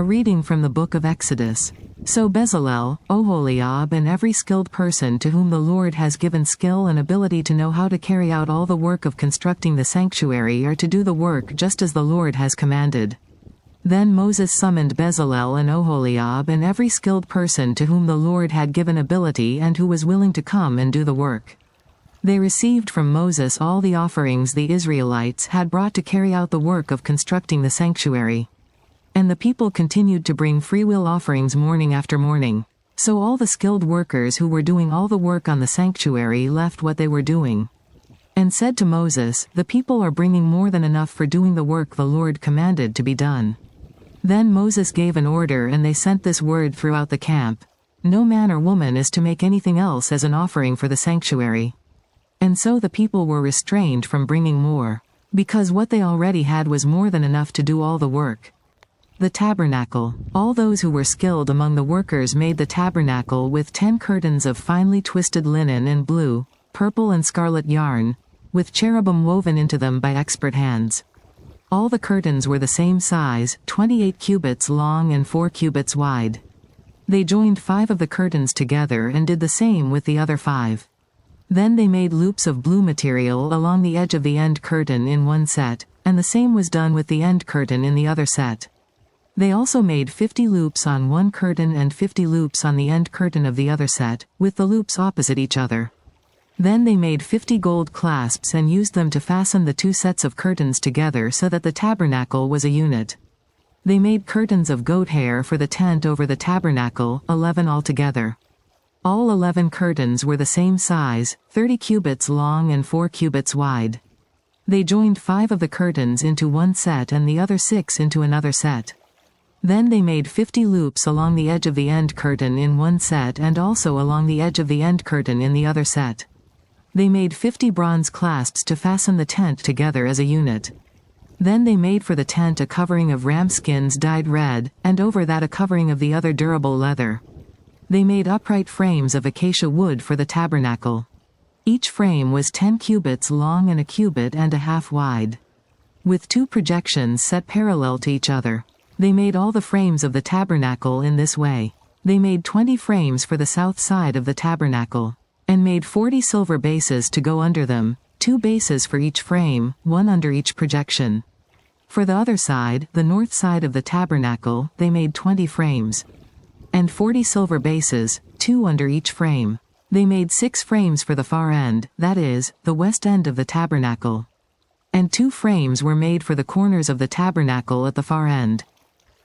A reading from the book of Exodus. So Bezalel, Oholiab and every skilled person to whom the Lord has given skill and ability to know how to carry out all the work of constructing the sanctuary are to do the work just as the Lord has commanded. Then Moses summoned Bezalel and Oholiab and every skilled person to whom the Lord had given ability and who was willing to come and do the work. They received from Moses all the offerings the Israelites had brought to carry out the work of constructing the sanctuary. And the people continued to bring freewill offerings morning after morning. So all the skilled workers who were doing all the work on the sanctuary left what they were doing, and said to Moses, "The people are bringing more than enough for doing the work the Lord commanded to be done." Then Moses gave an order and they sent this word throughout the camp: "No man or woman is to make anything else as an offering for the sanctuary." And so the people were restrained from bringing more, because what they already had was more than enough to do all the work. The tabernacle. All those who were skilled among the workers made the tabernacle with 10 curtains of finely twisted linen and blue, purple and scarlet yarn, with cherubim woven into them by expert hands. All the curtains were the same size, 28 cubits long and 4 cubits wide. They joined 5 of the curtains together and did the same with the other 5. Then they made loops of blue material along the edge of the end curtain in one set, and the same was done with the end curtain in the other set. They also made 50 loops on one curtain and 50 loops on the end curtain of the other set, with the loops opposite each other. Then they made 50 gold clasps and used them to fasten the 2 sets of curtains together so that the tabernacle was a unit. They made curtains of goat hair for the tent over the tabernacle, 11 altogether. All 11 curtains were the same size, 30 cubits long and 4 cubits wide. They joined 5 of the curtains into one set and the other 6 into another set. Then they made 50 loops along the edge of the end curtain in one set and also along the edge of the end curtain in the other set. They made 50 bronze clasps to fasten the tent together as a unit. Then they made for the tent a covering of ram skins dyed red, and over that a covering of the other durable leather. They made upright frames of acacia wood for the tabernacle. Each frame was 10 cubits long and a cubit and a half wide, with 2 projections set parallel to each other. They made all the frames of the tabernacle in this way. They made 20 frames for the south side of the tabernacle, and made 40 silver bases to go under them, 2 bases for each frame, 1 under each projection. For the other side, the north side of the tabernacle, they made 20 frames, and 40 silver bases, 2 under each frame. They made 6 frames for the far end, that is, the west end of the tabernacle. And 2 frames were made for the corners of the tabernacle at the far end.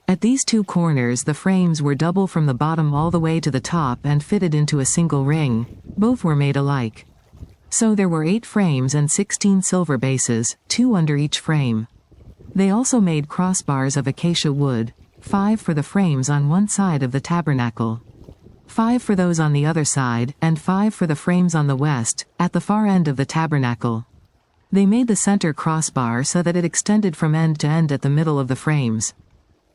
At these 2 corners the frames were double from the bottom all the way to the top and fitted into a single ring. Both were made alike. So there were 8 frames and 16 silver bases, 2 under each frame. They also made crossbars of acacia wood, 5 for the frames on one side of the tabernacle, 5 for those on the other side, and 5 for the frames on the west, at the far end of the tabernacle. They made the center crossbar so that it extended from end to end at the middle of the frames.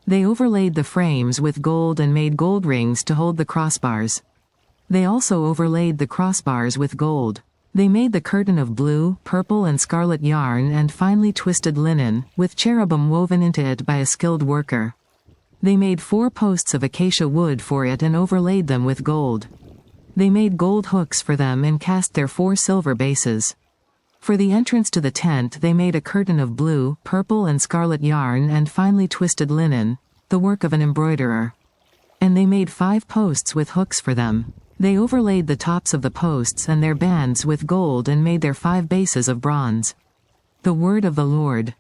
They overlaid the frames with gold and made gold rings to hold the crossbars. They also overlaid the crossbars with gold. They made the curtain of blue, purple and scarlet yarn and finely twisted linen, with cherubim woven into it by a skilled worker. They made 4 posts of acacia wood for it and overlaid them with gold. They made gold hooks for them and cast their 4 silver bases. For the entrance to the tent they made a curtain of blue, purple and scarlet yarn and finely twisted linen, the work of an embroiderer. And they made 5 posts with hooks for them. They overlaid the tops of the posts and their bands with gold and made their 5 bases of bronze. The word of the Lord.